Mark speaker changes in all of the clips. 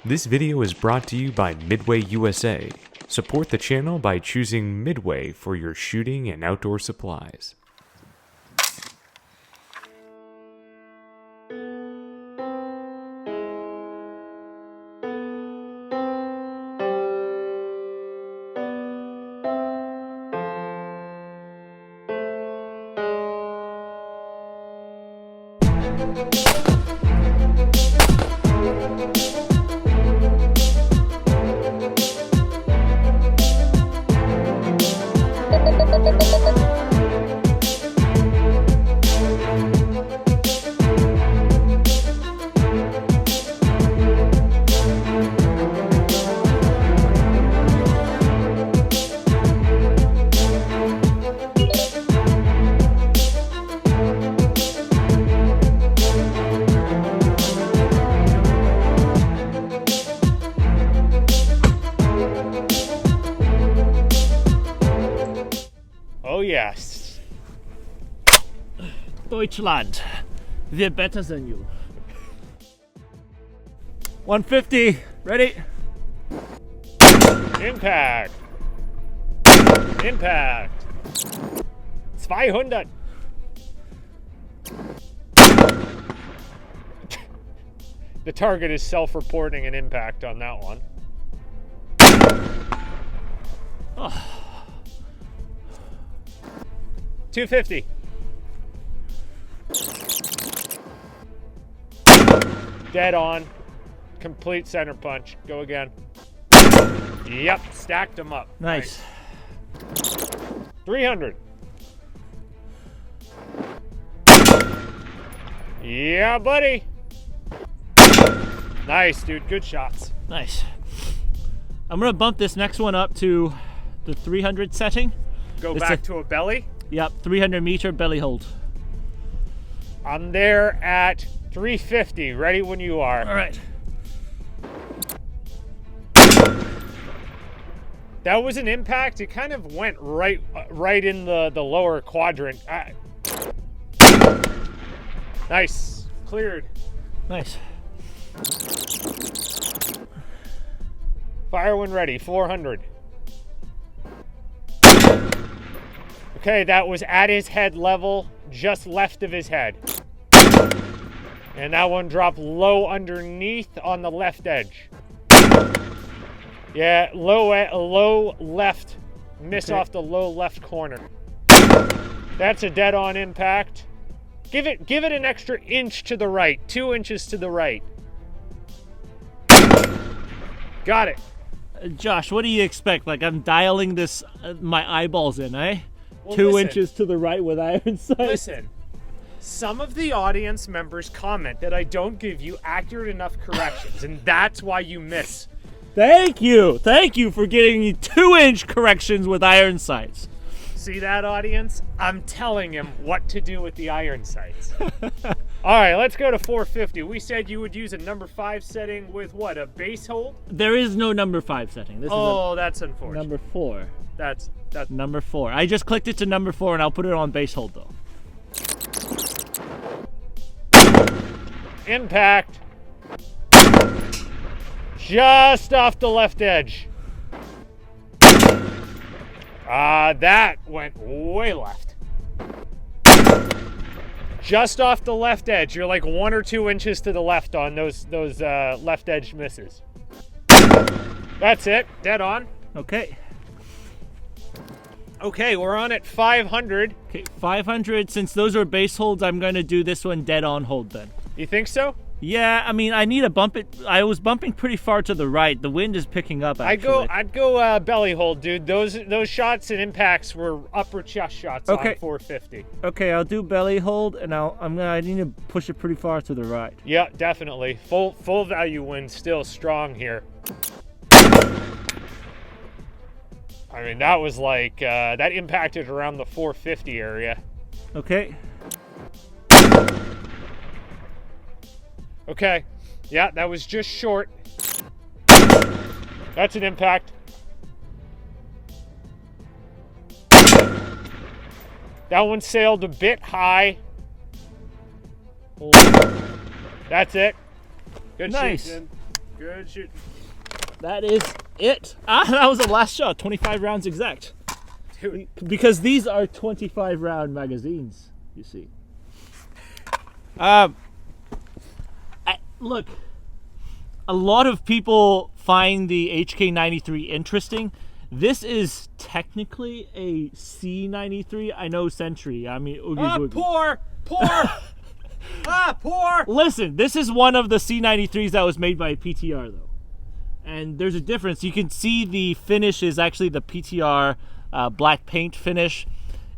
Speaker 1: This video is brought to you by Midway USA. Support the channel by choosing Midway for your shooting and outdoor supplies.
Speaker 2: Oh yes.
Speaker 3: Deutschland, we're better than you. 150, ready?
Speaker 2: Impact. Impact. 200. The target is self-reporting an impact on that one.
Speaker 3: Oh.
Speaker 2: 250. Dead on. Complete center punch. Go again. Yep, stacked them up.
Speaker 3: Nice.
Speaker 2: 300. Yeah, buddy. Nice, dude. Good shots.
Speaker 3: Nice. I'm gonna bump this next one up to the 300 setting.
Speaker 2: Go back to a belly.
Speaker 3: Yep, 300 meter belly hold.
Speaker 2: I'm there at 350. Ready when you are.
Speaker 3: All right.
Speaker 2: That was an impact. It kind of went right in the lower quadrant. Nice. Cleared.
Speaker 3: Nice.
Speaker 2: Fire when ready. 400. Okay, that was at his head level, just left of his head. And that one dropped low underneath on the left edge. Yeah, low left. Miss off the low left corner. That's a dead-on impact. Give it an extra inch to the right, 2 inches to the right. Got it.
Speaker 3: Josh, what do you expect? Like I'm dialing this, my eyeballs in, eh?
Speaker 2: Well,
Speaker 3: 2
Speaker 2: listen.
Speaker 3: inches to the right with iron sights.
Speaker 2: Listen, some of the audience members comment that I don't give you accurate enough corrections, and that's why you miss.
Speaker 3: Thank you for getting me 2-inch corrections with iron sights.
Speaker 2: See that, audience? I'm telling him what to do with the iron sights. All right, let's go to 450. We said you would use a number 5 setting with what, a base hold?
Speaker 3: There is no number 5 setting. This is
Speaker 2: That's unfortunate.
Speaker 3: number 4.
Speaker 2: That's
Speaker 3: Number 4. I just clicked it to number 4 and I'll put it on base hold though.
Speaker 2: Impact. Just off the left edge. That went way left. Just off the left edge. You're like 1 or 2 inches to the left on those left edge misses. That's it. Dead on.
Speaker 3: Okay.
Speaker 2: Okay, we're on at 500.
Speaker 3: Okay, 500. Since those are base holds, I'm going to do this one dead on hold then.
Speaker 2: You think so?
Speaker 3: Yeah, I mean, I need to bump it. I was bumping pretty far to the right. The wind is picking up, actually.
Speaker 2: I'd go belly hold, dude. Those shots and impacts were upper chest shots on 450.
Speaker 3: Okay, I'll do belly hold, and I need to push it pretty far to the right.
Speaker 2: Yeah, definitely. Full value wind still strong here. I mean, that was like that impacted around the 450 area.
Speaker 3: Okay.
Speaker 2: Okay. Yeah, that was just short. That's an impact. That one sailed a bit high. That's it. Good
Speaker 3: Nice.
Speaker 2: shoot, Jim. Good shooting.
Speaker 3: That is it. That was the last shot. 25 rounds exact.
Speaker 2: Dude.
Speaker 3: Because these are 25 round magazines, you see. Look, a lot of people find the HK93 interesting. This is technically a C93. I know Century. I mean, Oogie Boogie.
Speaker 2: Poor! Poor!
Speaker 3: Listen, this is one of the C93s that was made by PTR, though. And there's a difference. You can see the finish is actually the PTR black paint finish.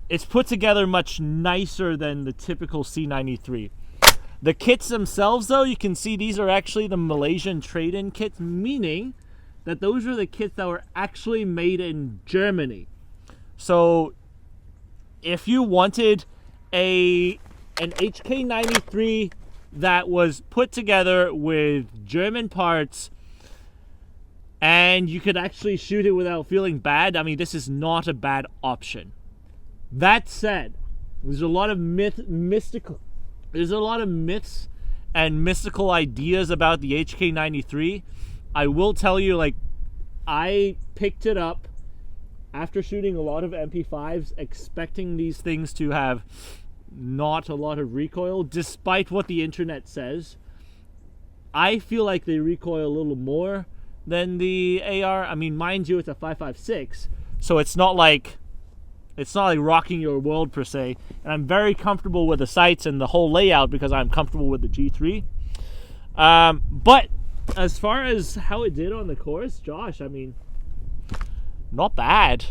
Speaker 3: It's put together much nicer than the typical C93. The kits themselves, though, you can see these are actually the Malaysian trade-in kits, meaning that those are the kits that were actually made in Germany. So if you wanted an HK93 that was put together with German parts and you could actually shoot it without feeling bad, I mean, this is not a bad option. That said, there's a lot of there's a lot of myths and mystical ideas about the HK93. I will tell you, like, I picked it up after shooting a lot of MP5s, expecting these things to have not a lot of recoil, despite what the internet says. I feel like they recoil a little more than the AR. I mean, mind you, it's a 5.56, so it's not like rocking your world per se. And I'm very comfortable with the sights and the whole layout because I'm comfortable with the G3. But as far as how it did on the course, Josh, I mean, not bad.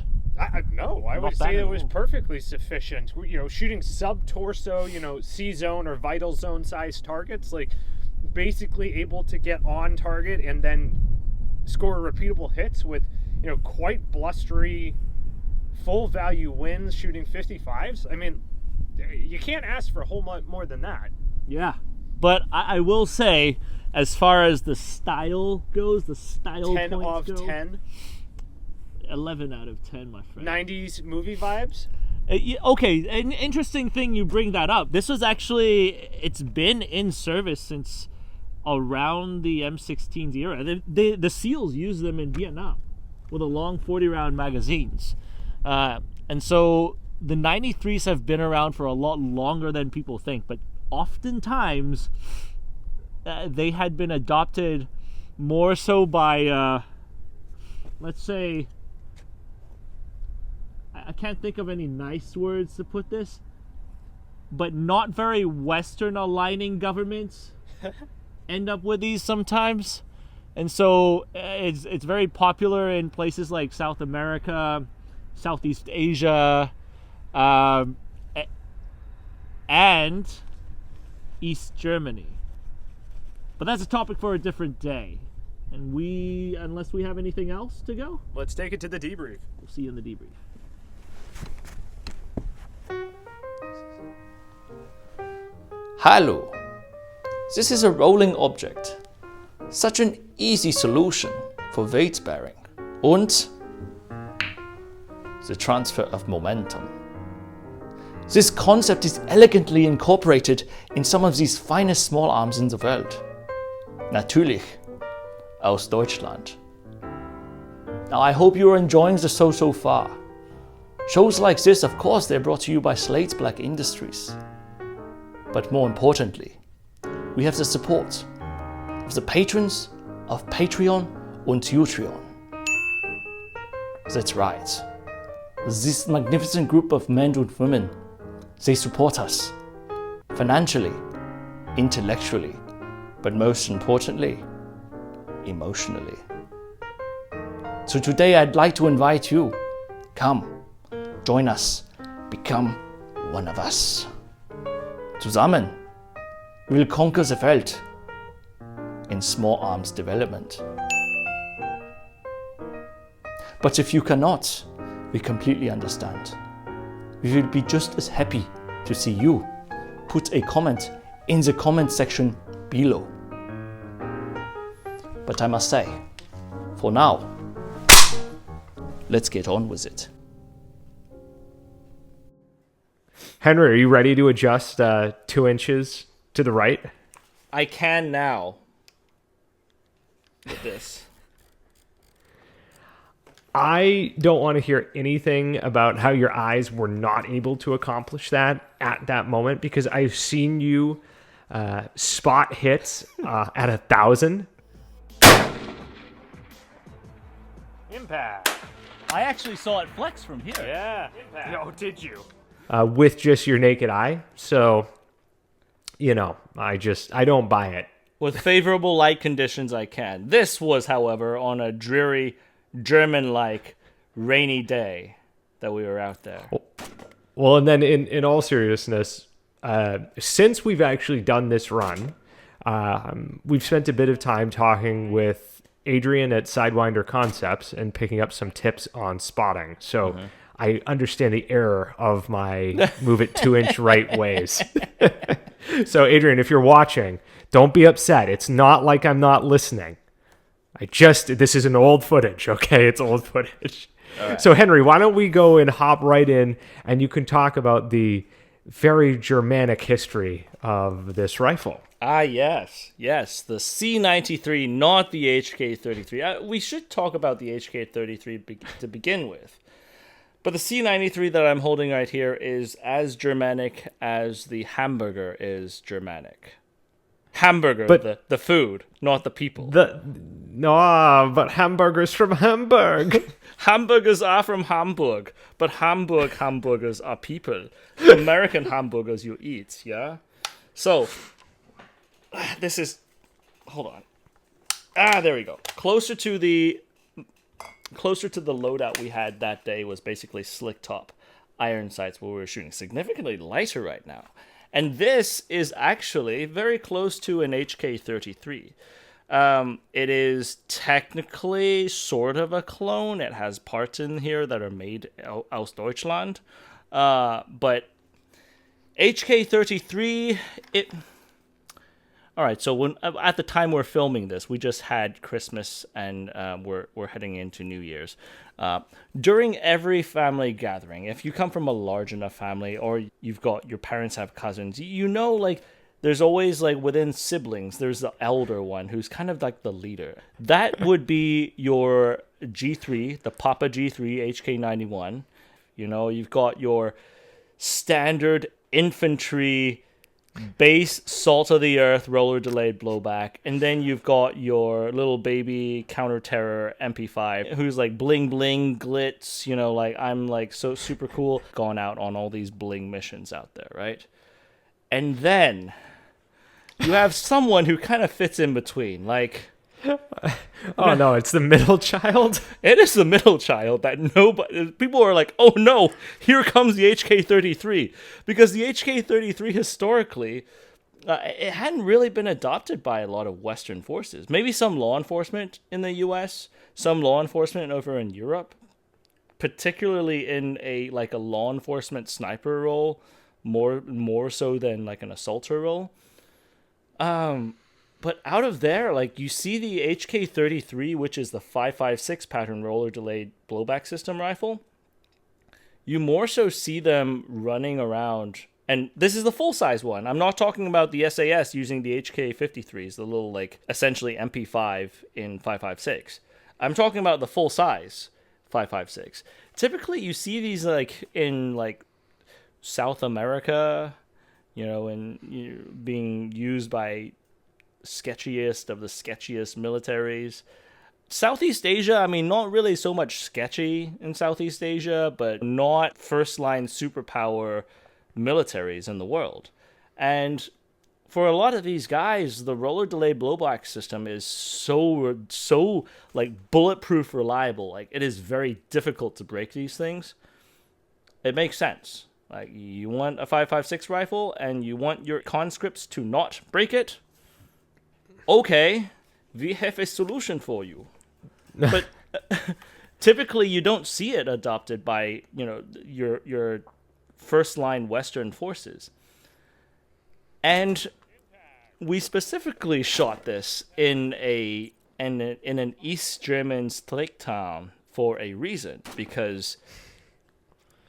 Speaker 2: No, I would say it was perfectly sufficient. You know, shooting sub-torso, C-zone or vital zone size targets, like basically able to get on target and then score repeatable hits with, quite blustery, full value wins shooting 55s. I mean, you can't ask for a whole lot more than that.
Speaker 3: Yeah, but I will say, as far as the style goes, the style
Speaker 2: 10
Speaker 3: points
Speaker 2: of
Speaker 3: go,
Speaker 2: 10.
Speaker 3: 11 out of 10, my friend.
Speaker 2: 90s movie vibes?
Speaker 3: Okay, an interesting thing you bring that up. This was actually, it's been in service since around the M16's era. The SEALs used them in Vietnam with the long 40-round magazines. And so the 93s have been around for a lot longer than people think, but oftentimes they had been adopted more so by, let's say, I can't think of any nice words to put this, but not very Western aligning governments end up with these sometimes. And so it's very popular in places like South America, Southeast Asia, and East Germany. But that's a topic for a different day. And unless we have anything else to go,
Speaker 2: let's take it to the debrief.
Speaker 3: We'll see you in the debrief.
Speaker 4: Hallo! This is a rolling object. Such an easy solution for weight bearing and the transfer of momentum. This concept is elegantly incorporated in some of these finest small arms in the world. Natürlich aus Deutschland. Now I hope you are enjoying the show so far. Shows like this, of course, they're brought to you by Slate's Black Industries. But more importantly, we have the support of the patrons of Patreon and Utreon. That's right. This magnificent group of men and women, they support us financially, intellectually, but most importantly, emotionally. So today I'd like to invite you, come, join us, become one of us. Zusammen, we'll conquer the Welt in small arms development. But if you cannot, we completely understand. We will be just as happy to see you put a comment in the comment section below. But I must say, for now, let's get on with it.
Speaker 1: Henry, are you ready to adjust 2 inches to the right?
Speaker 4: I can now.
Speaker 3: with this.
Speaker 2: I don't want to hear anything about how your eyes were not able to accomplish that at that moment, because I've seen you spot hits at 1,000. Impact.
Speaker 3: I actually saw it flex from here.
Speaker 2: Yeah.
Speaker 3: Impact.
Speaker 2: No, did you? With just your naked eye. So, I don't buy it.
Speaker 3: With favorable light conditions, I can. This was, however, on a dreary, German-like, rainy day that we were out there.
Speaker 2: Well, and then in all seriousness, since we've actually done this run, we've spent a bit of time talking with Adrian at Sidewinder Concepts and picking up some tips on spotting. So I understand the error of my move it 2-inch right ways. So Adrian, if you're watching, don't be upset. It's not like I'm not listening. This is an old footage, okay? It's old footage. Right. So Henry, why don't we go and hop right in, and you can talk about the very Germanic history of this rifle.
Speaker 3: Yes, the C93, not the HK33. We should talk about the HK33 to begin with. But the C93 that I'm holding right here is as Germanic as the hamburger is Germanic. Hamburger, but the food, not the people.
Speaker 2: But hamburgers from Hamburg.
Speaker 3: Hamburgers are from Hamburg, but hamburgers are people. American hamburgers you eat, yeah? So, this is... Hold on. There we go. Closer to the loadout we had that day was basically slick top iron sights where we were shooting. Significantly lighter right now. And this is actually very close to an HK33. It is technically sort of a clone. It has parts in here that are made aus Deutschland. But HK33, Alright, so at the time we're filming this, we just had Christmas and we're heading into New Year's. During every family gathering, if you come from a large enough family or you've got your parents have cousins, there's always within siblings, there's the elder one who's kind of like the leader. That would be your G3, the Papa G3 HK91. You've got your standard infantry base salt of the earth roller delayed blowback, and then you've got your little baby counter terror MP5 who's like bling bling glitz, I'm so super cool, going out on all these bling missions out there, right? And then you have someone who kind of fits in between,
Speaker 2: no, it's the middle child.
Speaker 3: It is the middle child that people are like, oh no, here comes the HK33. Because the HK33 historically, it hadn't really been adopted by a lot of Western forces. Maybe some law enforcement in the US, some law enforcement over in Europe, particularly in a law enforcement sniper role, more so than an assaulter role. But out of there, you see the HK33, which is the 5.56 pattern roller delayed blowback system rifle. You more so see them running around, and this is the full-size one. I'm not talking about the SAS using the HK53s, the little, essentially MP5 in 5.56. I'm talking about the full-size 5.56. Typically, you see these, in, South America, and being used by sketchiest of the sketchiest militaries. Southeast Asia, not really so much sketchy in Southeast Asia, but not first-line superpower militaries in the world. And for a lot of these guys, the roller delayed blowback system is so bulletproof reliable. It is very difficult to break these things. It makes sense. You want a 5.56 rifle and you want your conscripts to not break it? Okay, we have a solution for you. But typically you don't see it adopted by, your first-line Western forces. And we specifically shot this in an East German Streik town for a reason, because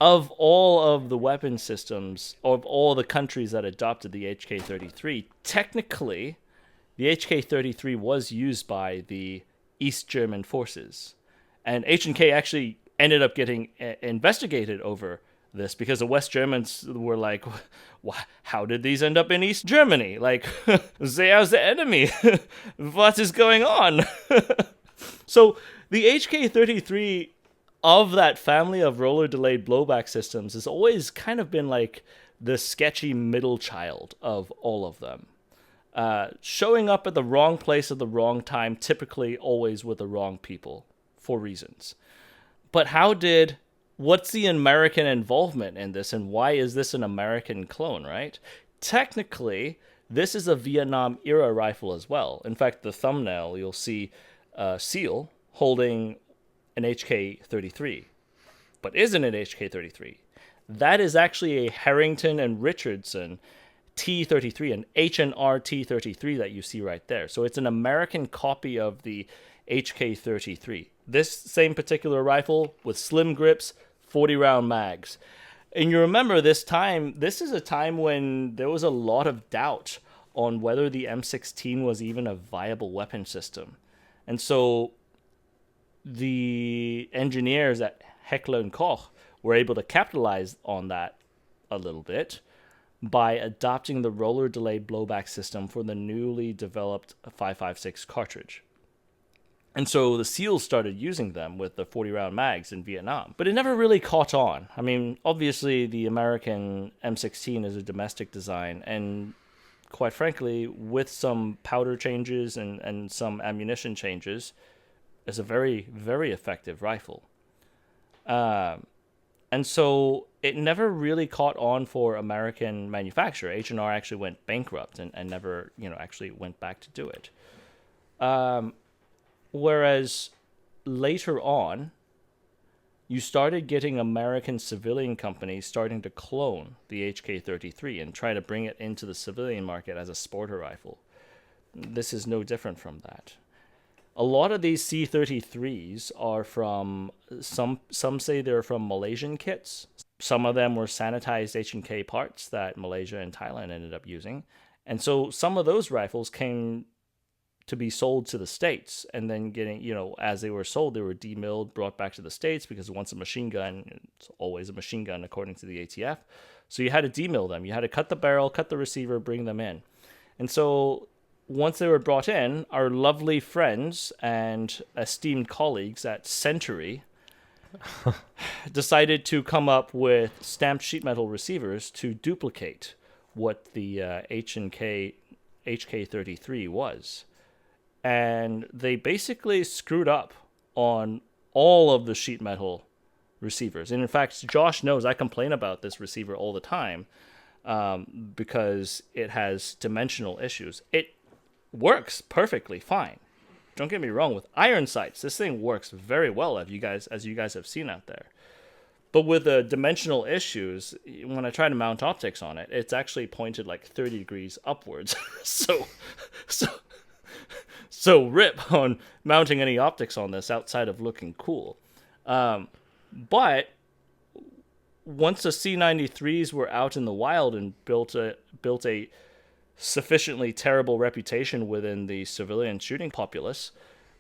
Speaker 3: of all of the weapon systems, of all the countries that adopted the HK33, technically,
Speaker 4: the HK33 was used by the East German forces. And H&K actually ended up getting investigated over this because the West Germans were like, how did these end up in East Germany? Like, they are the enemy. What is going on? So the HK33 of that family of roller delayed blowback systems has always kind of been like the sketchy middle child of all of them. Showing up at the wrong place at the wrong time, typically always with the wrong people for reasons. But what's the American involvement in this, and why is this an American clone, right? Technically, this is a Vietnam era rifle as well. In fact, the thumbnail, you'll see SEAL holding an HK33, but isn't an HK33. That is actually a Harrington and Richardson T33, an H&R T33 that you see right there. So it's an American copy of the HK33. This same particular rifle with slim grips, 40-round mags. And you remember this is a time when there was a lot of doubt on whether the M16 was even a viable weapon system. And so the engineers at Heckler & Koch were able to capitalize on that a little bit by adopting the roller delayed blowback system for the newly developed 5.56 cartridge. And so the SEALs started using them with the 40-round mags in Vietnam. But it never really caught on. I mean, obviously, the American M16 is a domestic design. And quite frankly, with some powder changes and some ammunition changes, is a very, very effective rifle. And so it never really caught on for American manufacturer. H&R actually went bankrupt and never, actually went back to do it. Whereas later on, you started getting American civilian companies starting to clone the HK33 and try to bring it into the civilian market as a sporter rifle. This is no different from that. A lot of these C33s are from, some say they're from Malaysian kits. Some of them were sanitized H&K parts that Malaysia and Thailand ended up using. And so some of those rifles came to be sold to the States, and then getting, as they were sold, they were demilled, brought back to the States, because once a machine gun, it's always a machine gun according to the ATF. So you had to demill them. You had to cut the barrel, cut the receiver, bring them in. And so once they were brought in, our lovely friends and esteemed colleagues at Century decided to come up with stamped sheet metal receivers to duplicate what the H&K HK33 was. And they basically screwed up on all of the sheet metal receivers. And in fact, Josh knows I complain about this receiver all the time because it has dimensional issues. It works perfectly fine. Don't get me wrong, with iron sights, this thing works very well, as you guys have seen out there. But with the dimensional issues, when I try to mount optics on it, it's actually pointed like 30 degrees upwards. So rip on mounting any optics on this outside of looking cool. But once the C93s were out in the wild and built a sufficiently terrible reputation within the civilian shooting populace,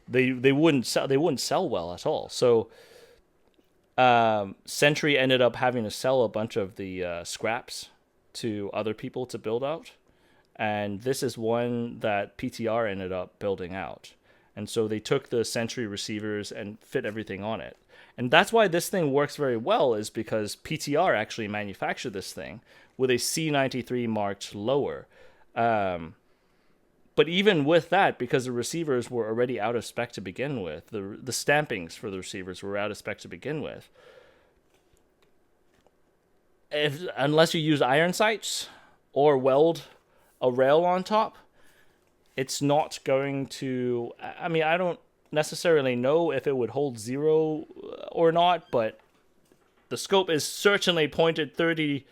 Speaker 4: they wouldn't sell well at all. So Century ended up having to sell a bunch of the scraps to other people to build out. And this is one that PTR ended up building out. And so they took the Century receivers and fit everything on it. And that's why this thing works very well, is because PTR actually manufactured this thing with a C93 marked lower. But even with that, because the receivers were already out of spec to begin with, the stampings for the receivers were out of spec to begin with. Unless you use iron sights or weld a rail on top, it's not going to... I mean, I don't necessarily know if it would hold zero or not, but the scope is certainly pointed 30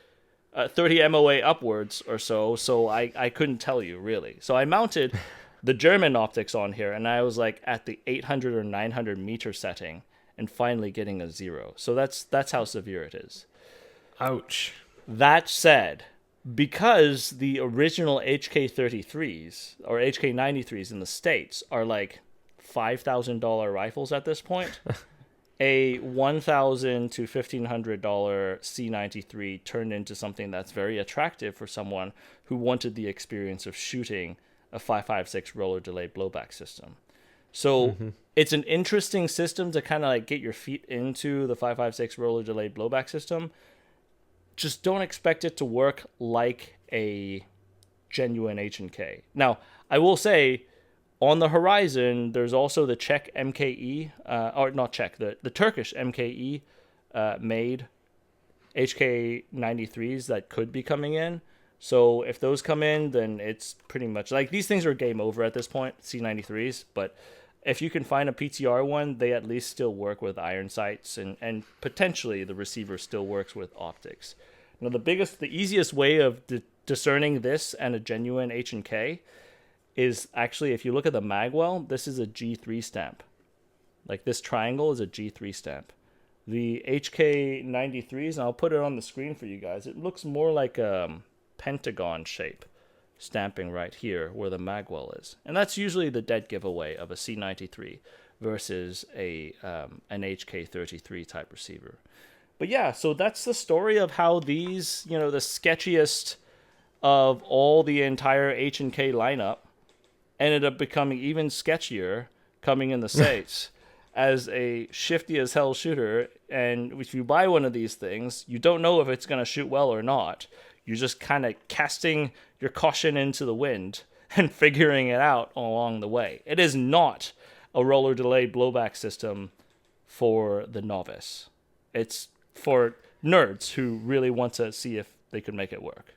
Speaker 4: MOA upwards or so I couldn't tell you, really. So I mounted the German optics on here, and I was like at the 800 or 900 meter setting, and finally getting a zero. So that's how severe it is.
Speaker 1: Ouch.
Speaker 4: That said, because the original HK33s or HK93s in the States are like $5,000 rifles at this point, a $1,000 to $1,500 C93 turned into something that's very attractive for someone who wanted the experience of shooting a 5.56 roller delay blowback system. So it's an interesting system to kind of like get your feet into the 5.56 roller delay blowback system. Just don't expect it to work like a genuine H&K. Now, I will say, on the horizon, there's also the Czech MKE, or not Czech, the Turkish MKE made HK93s that could be coming in. So if those come in, then it's pretty much like these things are game over at this point, C93s. But if you can find a PTR one, they at least still work with iron sights, and potentially the receiver still works with optics. Now, the easiest way of discerning this and a genuine H&K is actually, if you look at the magwell, this is a G3 stamp. Like this triangle is a G3 stamp. The HK93s, and I'll put it on the screen for you guys, it looks more like a pentagon shape stamping right here where the magwell is. And that's usually the dead giveaway of a C93 versus an HK33 type receiver. But yeah, so that's the story of how these, the sketchiest of all the entire H&K lineup ended up becoming even sketchier coming in the States as a shifty as hell shooter. And if you buy one of these things, you don't know if it's going to shoot well or not. You're just kind of casting your caution into the wind and figuring it out along the way. It is not a roller delay blowback system for the novice. It's for nerds who really want to see if they could make it work.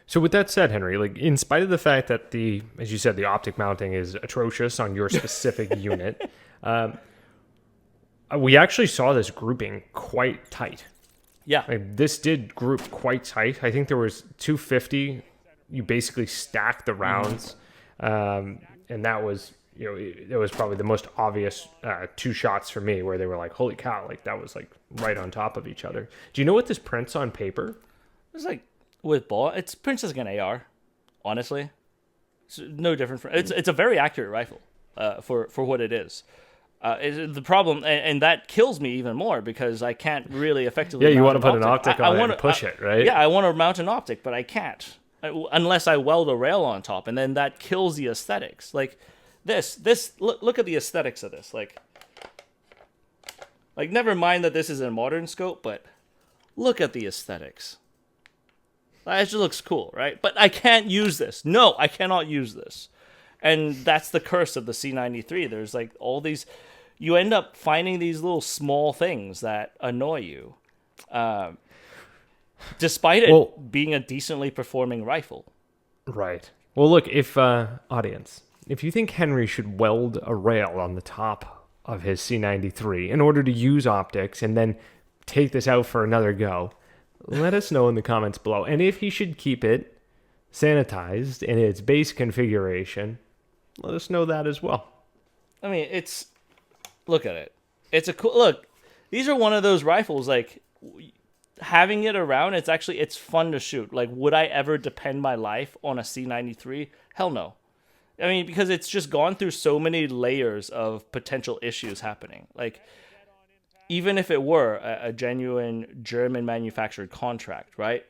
Speaker 1: So with that said, Henry, like in spite of the fact that as you said, the optic mounting is atrocious on your specific unit, we actually saw this grouping quite tight.
Speaker 4: Yeah.
Speaker 1: Like, this did group quite tight. I think there was 250. You basically stacked the rounds. And that was, it was probably the most obvious 2 shots for me where they were like, holy cow, like that was like right on top of each other. Do you know what this prints on paper?
Speaker 4: It's like with ball, it's prints as like an AR, honestly. It's no different from it's a very accurate rifle for what it is. The problem, and that kills me even more because I can't really effectively.
Speaker 1: Yeah, you want to put an optic on it and push it, right?
Speaker 4: Yeah, I want to mount an optic, but I can't unless I weld a rail on top, and then that kills the aesthetics. Like this, look at the aesthetics of this. Like never mind that this is a modern scope, but look at the aesthetics. It just looks cool, right? But I can't use this. No, I cannot use this. And that's the curse of the C93. There's like all these, you end up finding these little small things that annoy you, despite it being a decently performing rifle.
Speaker 1: Right. Well, look, if audience, if you think Henry should weld a rail on the top of his C93 in order to use optics and then take this out for another go, let us know in the comments below. And if he should keep it sanitized in its base configuration, let us know that as well.
Speaker 4: I mean, look at it. It's a cool, look, these are one of those rifles, like, having it around, it's fun to shoot. Like, would I ever depend my life on a C93? Hell no. I mean, because it's just gone through so many layers of potential issues happening. Like, even if it were a genuine German manufactured contract, right?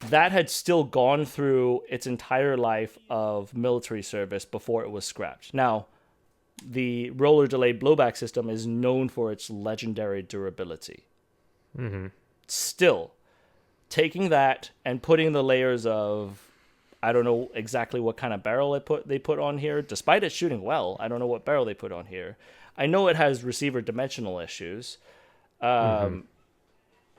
Speaker 4: That had still gone through its entire life of military service before it was scrapped. Now, the roller delay blowback system is known for its legendary durability.
Speaker 1: Mm-hmm.
Speaker 4: Still, taking that and putting the layers of, I don't know exactly what kind of barrel they put on here, despite it shooting well, I don't know what barrel they put on here. I know it has receiver dimensional issues. All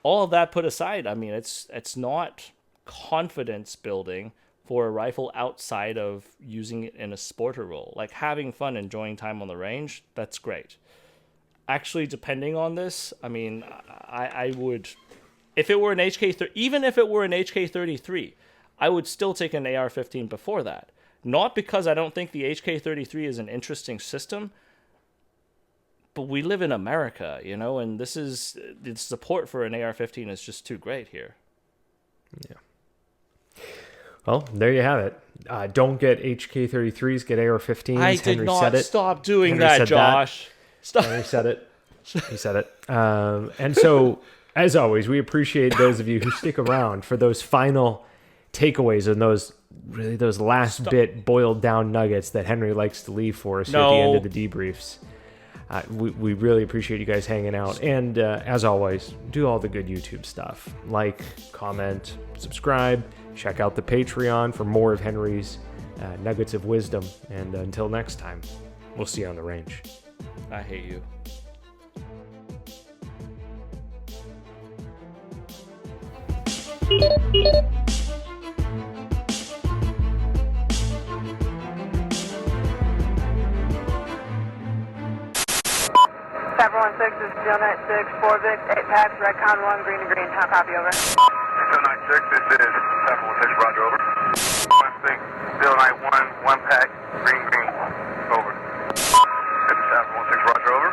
Speaker 4: of that put aside, I mean, it's not confidence building for a rifle outside of using it in a sporter role. Like having fun, enjoying time on the range, that's great. Actually depending on this, I mean, I would, if it were an even if it were an HK33, I would still take an AR-15 before that. Not because I don't think the HK33 is an interesting system, but we live in America, and the support for an AR-15 is just too great here.
Speaker 1: Well, there you have it. Don't get HK33s, get AR-15s.
Speaker 4: I
Speaker 1: Henry
Speaker 4: did not
Speaker 1: said it.
Speaker 4: stop doing
Speaker 1: Henry
Speaker 4: that,
Speaker 1: said
Speaker 4: Josh. Stop.
Speaker 1: Henry said it. He said it. And so, as always, we appreciate those of you who stick around for those final takeaways and those last bit boiled down nuggets that Henry likes to leave for us here at the end of the debriefs. We really appreciate you guys hanging out. And as always, do all the good YouTube stuff. Like, comment, subscribe. Check out the Patreon for more of Henry's nuggets of wisdom. And until next time, we'll see you on the range.
Speaker 4: I hate you.
Speaker 5: This is Steel 96, 4 Vic, 8 packs, Redcon 1, green to green. How copy, over?
Speaker 6: Steel 96, this is 716, roger, over. 16, Steel 91, 1 pack, green, green, over. This is 716, roger, over.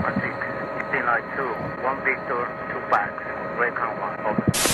Speaker 7: 16, Steel 92, 1 Victor, 2 packs, Redcon 1, over.